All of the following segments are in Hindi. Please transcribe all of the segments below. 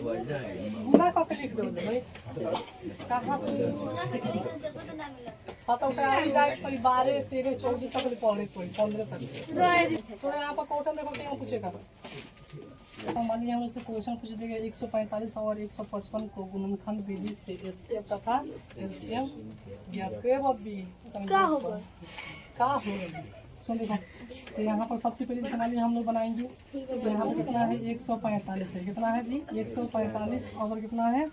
गुना का लिख दो भाई कहाँ से हाँ तो जाए कोई 12 13 14 तक पढ़े कोई 15 तक तो यहाँ पर क्वेश्चन देखो क्या पूछेगा। मान लीजिए हम उससे क्वेश्चन पूछ देंगे 145 और 155 को गुणनखंड विधि से एचसीएफ तथा एलसीएम ज्ञात करें। अब क्या होगा सुन देखो। तो यहाँ पर सबसे पहले जैसे मान लीजिए हम लोग बनाएंगे तो यहाँ पर कितना है 145 है, कितना है जी 145 और कितना है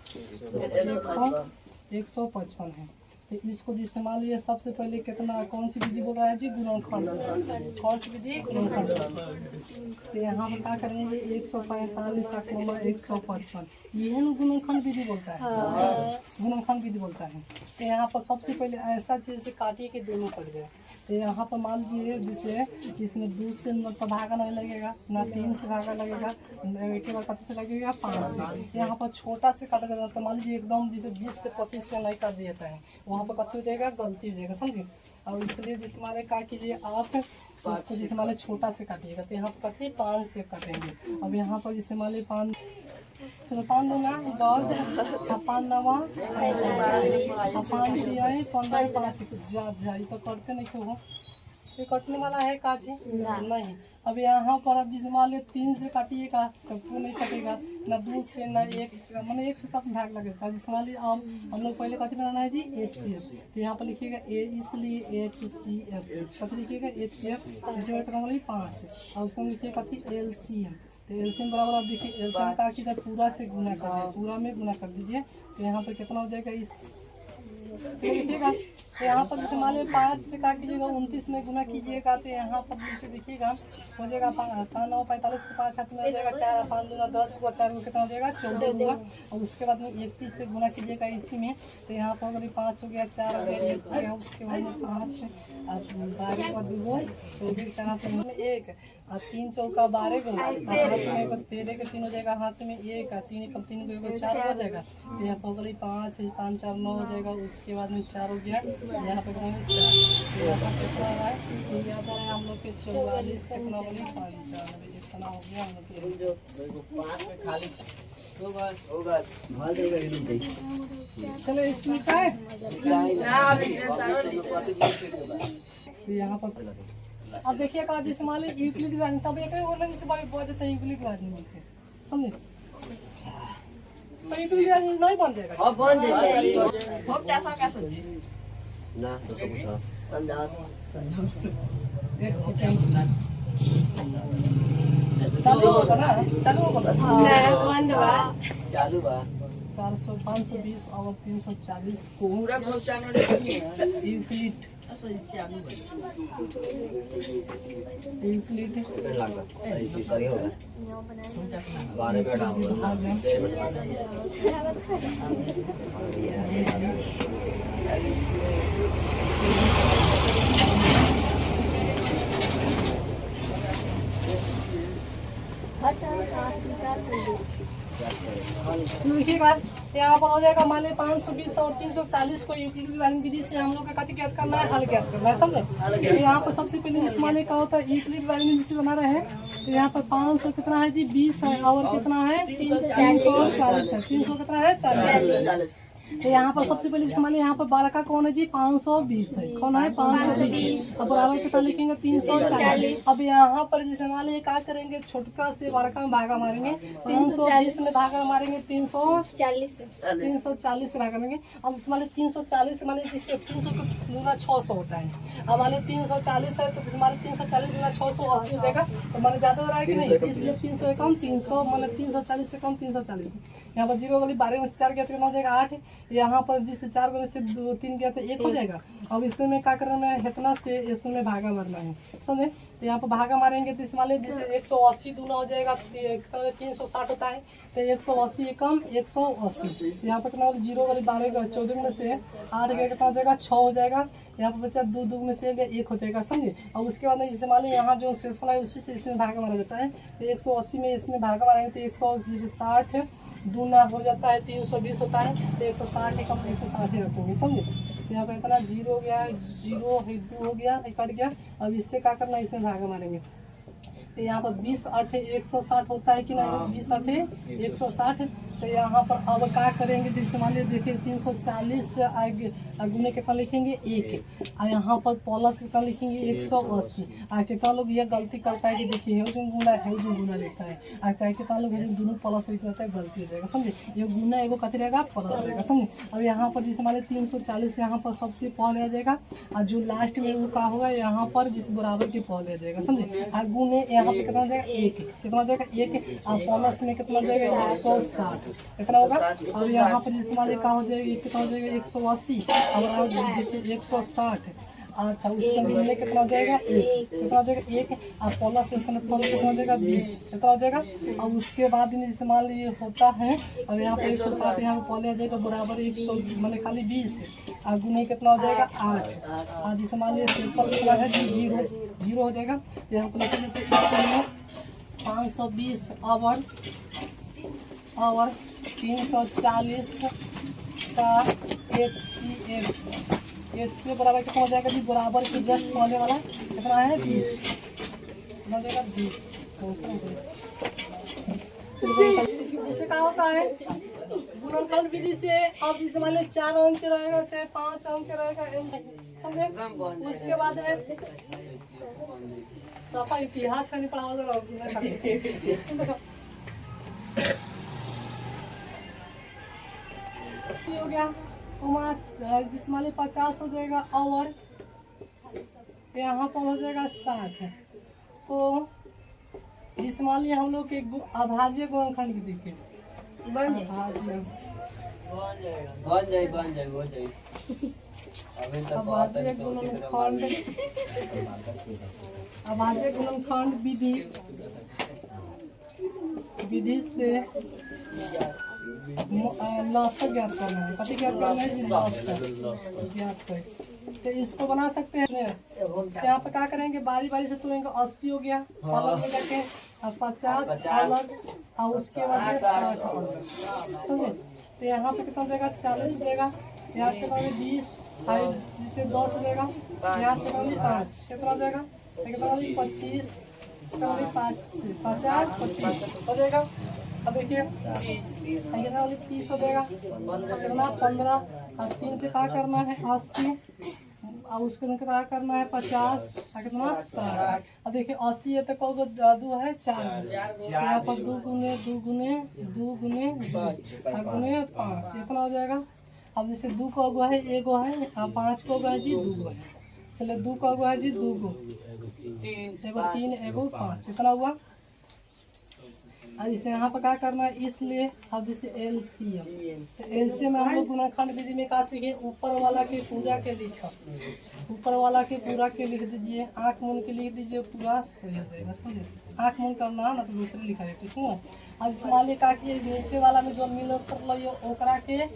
155 है। तो इसको जिससे मान लीजिए सबसे पहले कितना कौन सी विधि बोल रहा है जी गुणनखंड, कौन सी विधि गुणनखंड। तो यहाँ पर क्या करेंगे 145 155 यही ना गुणनखंड विधि बोलता है, गुणनखंड विधि बोलता है। तो यहाँ पर सबसे पहले ऐसा चीज से काटिए कि दोनों कट जाए। तो यहाँ पर मान लीजिए जिसे इसमें 2 से तो भागा नहीं लगेगा ना 3 से भागा लगेगा, एक बार कत से लगेगा 5 से। यहाँ पर छोटा से काटा जाता है तो मान लीजिए एकदम जैसे 20 से 25 से नहीं काट देता है वहाँ पर कथी हो जाएगा गलती हो जाएगा समझिए। और इसलिए जिस माने क्या कीजिए आप उसको जिस माने छोटा से काटिएगा तो यहाँ पर कथी 5 से काटेंगे। अब यहाँ पर जिससे मान लीजिए 5 चलो 5 दूंगा 10 5 नवा 5 दिया 15 5 जाए तो करते नहीं क्यों ये कटने वाला है काजी नहीं। अब यहाँ पर अब जिस मान लीजिए 3 से काटिएगा तो क्यों नहीं कटेगा ना 2 से ना 1 से मैंने 1 से सब भाग लगेगा। जिस मान लीजिए हम लोग पहले कथी बनाना है जी HCF तो यहाँ पर लिखिएगा इसलिए HCF कथी लिखिएगा HCF HCF का मतलब 5 और उसको लिखिएगा कथी LCM। तो एलसीएम बराबर आप देखिए एलसीएम का किधर पूरा से गुना कर दीजिए, पूरा में गुना कर दीजिए तो यहाँ पर कितना हो जाएगा इस देखिएगा। तो यहाँ पर जैसे मान लीजिए 5 से क्या कीजिएगा 29 में गुना कीजिएगा तो यहाँ पर जैसे देखिएगा हो जाएगा 5 9 45 के 5 हाथ में हो जाएगा 4 5 दूना 10 को 4 को कितना हो जाएगा 14 होगा। और उसके बाद में 31 से गुना कीजिएगा इसी में तो यहाँ पर अगर 5 हो गया 4 हो गया 1 हो गया उसके बाद में 5 और 12 का 2 14 4 1 और 3 चौका 12 को हाथ में 13 के 3 हो जाएगा हाथ में 1 और 3 कम 3 को 4 हो जाएगा। तो यहाँ पर 5 5 4 9 हो जाएगा उसके बाद में 4 हो गया यहाँ पे 4 यहाँ पर कितना है याद आ रहा है हम लोग के 44 कितना बोली 95 इतना हो गया हम लोग। चलो इसमें क्या है यहाँ पर अब देखिए कहा जिस मान लीजिए यूक्लिड राजनीति तब एक और से बड़े बहुत जाता है यूक्लिड राजनीति से समझे तो यूक्लिड राजनीति नहीं बन जाएगा। अब बन जाएगा हम कैसा कैसे ना तो समझा एक सेकंड चालू होगा ना चालू होगा चालू बा 400 520 और 340 को पूरा यूक्लिड देखिएगा यहाँ पर हो जाएगा मान लीजिए 520 और 340 को यूक्लिड विधि से हम लोग का कथी ज्ञात करना है हल ज्ञात करना है समझे। तो यहाँ पर सबसे पहले इस माने का होता है यूक्लिड विधि से बना रहे हैं तो यहाँ पर 500 कितना है जी 20 है और कितना है 340 है 300 कितना है 40। तो यहाँ पर सबसे पहले मान लीजिए यहाँ पर बड़ा का कौन है जी 520 है कौन है 520 अब बराबर कितना लिखेंगे 340। अब यहाँ पर जैसे मान लीजिए क्या करेंगे छोटका से बड़का में भागा मारेंगे 520 में भागा मारेंगे 340 से भागा मारेंगे। अब मान लीजिए 340 मान लीजिए 300 का गुना 600 होता है। अब मान लीजिए 340 है तो मान लीजिए 340 गुना 600 80 हो जाएगा तो मान ज्यादा हो रहा है कि नहीं इसलिए 300 कम 300 मान 340 से कम 340 यहाँ पर 0 वाली 12 में से 4 गया तो हो जाएगा 8 यहाँ पर जिससे 4 में से 2 3 गया तो 1 हो जाएगा। अब इसमें क्या करना है इतना से इसमें भागा मारना है समझे। तो यहाँ पर भागा मारेंगे तो इसमें जैसे 180 दूना हो जाएगा 360 होता है तो 180 कम 180 यहाँ पर कितना 0 वाली 12 का 14 में से 8 गया कितना हो जाएगा 6 हो जाएगा। यहाँ पर बच्चा 2 2 में से 1 हो जाएगा समझे। और उसके बाद जैसे मान लीजिए यहाँ जो शेषफल है उसी से इसमें भागा मारा जाता है तो 180 में इसमें भागा मारेंगे तो 180 जैसे 60 दूना हो जाता है 320 होता है तो 160 कम 160 रखेंगे समझे। यहाँ पर इतना 0 हो गया 0 2 हो गया कट गया। अब इससे क्या करना है इसमें भागा मारेंगे तो यहाँ पर 20 8 160 होता है कि नहीं 20 8 160 तो यहाँ पर अब क्या करेंगे, जैसे मान लीजिए देखिए 340 आगे गुने कितना लिखेंगे 1, और यहाँ पर प्लस कितना लिखेंगे 180। और कितना लोग यह गलती करता है कि देखिए है जो गुना लिखता है, और चाहे कितना लोग है दोनों प्लस लिख लेता है, गलती हो जाएगा समझे। ये गुना एगो कथी रहेगा प्लस रहेगा समझे। अब यहाँ पर जैसे मान लीजिए 340 यहाँ पर सबसे पहले आ जाएगा, और जो लास्ट में वो क्या होगा यहाँ पर जिस बराबर के पहले आ जाएगा समझे। और गुने यहाँ पर कितना जाएगा 1, कितना हो जाएगा 1, और प्लस में कितना जाएगा 160 कितना होगा। अब यहाँ पर जिस मान क्या हो जाएगा कितना हो जाएगा 180, और जैसे 160। अच्छा उसका मिलने कितना हो जाएगा 1, कितना हो जाएगा 1, और प्लस कितना हो जाएगा 20 कितना हो जाएगा। और उसके बाद में जैसे मान लीजिए होता है, अब यहाँ पे 160 यहाँ पे पहले आ जाएगा बराबर 100 मैंने खाली 20, और गुने कितना हो जाएगा 8, और जैसे मान लीजिए कितना है 0 हो जाएगा। यहाँ पर लिख लेते हैं 520 और 340 का HCF बराबर कितना हो जाएगा जी, बराबर के जस्ट पहले वाला कितना है 20, कितना हो जाएगा 20। जिससे क्या होता है गुणनखंड विधि से, अब जिस मान लीजिए 4 अंक रहेगा चाहे 5 अंक रहेगा समझे। उसके बाद में सफा इतिहास का नहीं पढ़ा हो गया। जिसमाली 50 हो जाएगा, और यहाँ पर हो जाएगा 60। तो जिसमाली हम लोग के अभाज्य गुणनखंड भी देखे अभाज्य गुणनखंड विधि से लॉसक ज्ञात करना है, कति ज्ञात करना है लॉसक ज्ञात करें। तो इसको बना सकते हैं। यहाँ पे क्या करेंगे बारी बारी से तुरेंगे। 80 हो गया अलग में करके, 50 अलग, और उसके बाद 60 अलग समझे। तो यहाँ पे कितना हो जाएगा 40 हो जाएगा, यहाँ पे कितना 20 जिससे 10 हो जाएगा, यहाँ पे कितना 5 कितना हो जाएगा, कितना 25 कितना 5 से 50 25 हो जाएगा। अब देखिए कितना 30 हो जाएगा, कितना 15, और 3 से क्या करना है 80, और उसके अंदर क्या करना है 50, और कितना 60। अब देखिए 80 है तो कौन 2 है 4, यहाँ पर 2 गुने 2 गुने 2 गुने 5 इतना हो जाएगा। अब जैसे 2 का गो है 1 गो है, और 5 को गो है जी 2 गो है, चलिए 2 का गो है जी 2 गो, 3 1 5 इतना हुआ। जैसे यहाँ पर क्या करना है इसलिए, अब जैसे एलसीएम, तो एलसीएम में हम लोग गुणनखंड विधि में क्या सीखे, ऊपर वाला के पूरा के लिखा, ऊपर वाला के पूरा के लिख दीजिए, आँख मूंद के लिख दीजिए, पूरा सही हो जाएगा समझे। आँख मूंद करना ना तो दूसरे लिखा है सुनो। अब जैसे मान लीजिए कि नीचे वाला में जो मिल ओकरा के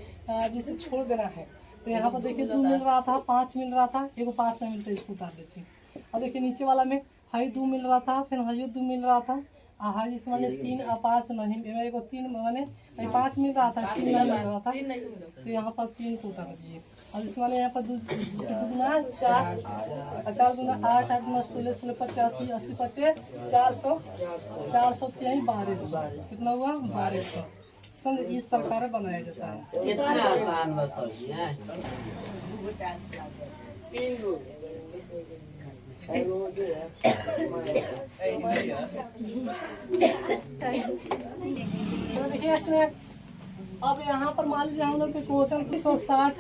जैसे छोड़ देना है। तो यहाँ पर देखिए 2 मिल रहा था, 5 मिल रहा था, एगो 5 नहीं मिलता इसको उतार देते। अब देखिए नीचे वाला में हाई 2 मिल रहा था, फिर हाई 2 मिल रहा था, हाँ जिस माने 3 और 5 नहीं, मेरे को 3 माने 5 मिल रहा था, 3 नहीं मिल रहा था, तो यहाँ पर 3 को उतार दीजिए। और इस वाले यहाँ पर 2 गुना 4, 4 गुना 8, 8 गुना 16, 16 85, 80 25 400, 400 1200 कितना हुआ 1200 समझ। इस प्रकार बनाया जाता है। कितना आसान बस है। तो देखिए इसमें अब यहाँ पर मान लीजिए हम लोग के क्वेश्चन 160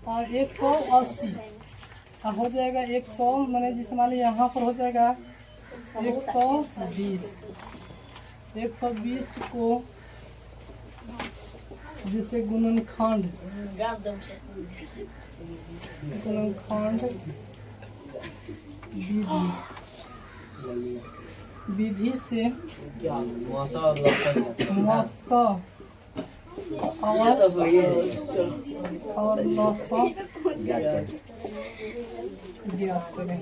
और 180 हो जाएगा 100 मैंने जिस मान लीजिए यहाँ पर हो जाएगा 120 को जिसे गुणनखंड विधि से और लॉसक ज्ञात करें।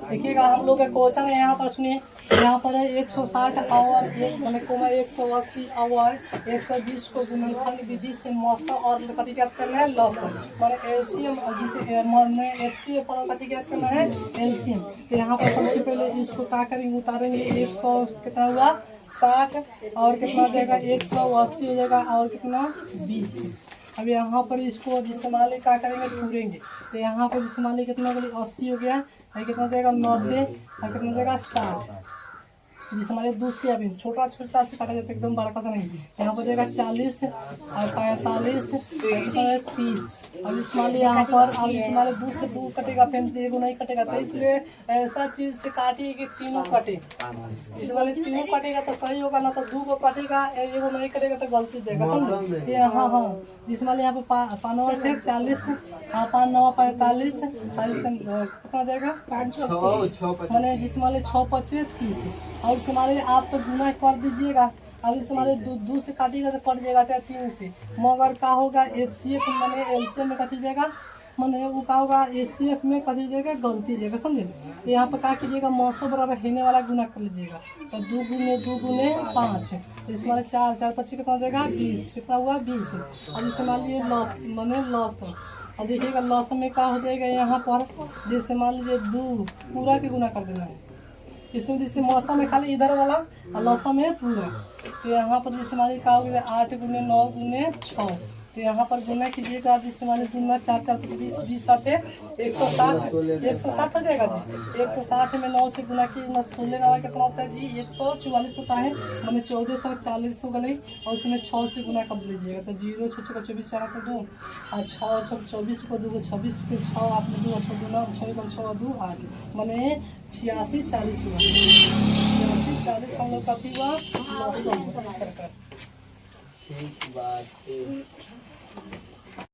देखिएगा हम लोग का क्वेश्चन है यहाँ पर, सुनिए यहाँ पर है 160 आवर मैंने 180 आवर 120 को गुणनखंड विधि से मौसा और कथी याद करना है लॉसन मैंने एलसीएम जिसे मैंने एचसीएफ पर कथी याद करना है एलसीएम। तो यहाँ पर सबसे पहले इसको क्या करेंगे उतारेंगे 100 कितना हुआ 60 और कितना देगा 180 हो जाएगा और कितना 20। अब यहाँ पर इसको जिसमाली क्या करेंगे पूरेंगे। तो यहाँ पर जिसमाली कितना बोले 80 हो गया और कितना देगा 90 और कितना देगा 60। जिसमाली दूसरी अभी छोटा छोटा से काटा जाता है एकदम बड़ा सा नहीं। यहाँ पर देगा 40 और 45 30 और जिसमाली यहाँ पर अब जिसमाली 2 से 2 कटेगा फिर एगो नहीं कटेगा तो इसलिए ऐसा चीज से काटिए कि तीनों कटे। जिसमाली तीनों कटेगा तो सही होगा ना तो 2 को कटेगा एगो नहीं कटेगा तो गलती जाएगा समझे। हाँ हाँ जिसमाली यहाँ पे पानवा थे 40 पान 9 45 40 कितना जाएगा मैंने जिसमाली 6 25 30 और इसमाली आप तो गुना कर दीजिएगा। अब इसमाली 2 से काटिएगा तो कट जाएगा चाहे 3 से मगर का होगा एचसीएफ मैंने एलसीएम में कटी जाएगा मैंने वो का होगा एचसीएफ में कटी जाएगा गलती जाएगा समझे। तो यहाँ पर क्या कीजिएगा मौसम बराबर हेने वाला गुना कर लीजिएगा तो 2 गुने 5 तो इसमाली 4 4 25 कितना हो जाएगा 20 कितना हुआ 20। अब इसमाली ये लॉस मैंने लॉस और देखिएगा लॉस में क्या हो जाएगा यहाँ पर जैसे मान लीजिए 2 पूरा के गुना कर देना है इसमें जैसे मौसम में खाली इधर वाला और लौसम में पूरा। तो यहाँ पर जिससे हमारी क्या होगी 8 गुने 9 गुने 6 तो यहाँ पर गुना कीजिएगा जिससे हमारे गुना 4 4 20 20 7 160 हो जाएगा जी। 160 में 9 से गुना की 16 का कितना होता है जी 144 होता है मैंने 1440 हो गई और उसमें 6 से गुना कर लीजिएगा तो 0 6 का 24 4 को 2 और 6 24 को 2 26 के 6 आपने 2 6 गुना 6 का 6 2 8 मैंने 86 40 हुआ 86 40 हम लोग का हुआ लॉस इस प्रकार। ठीक बात है।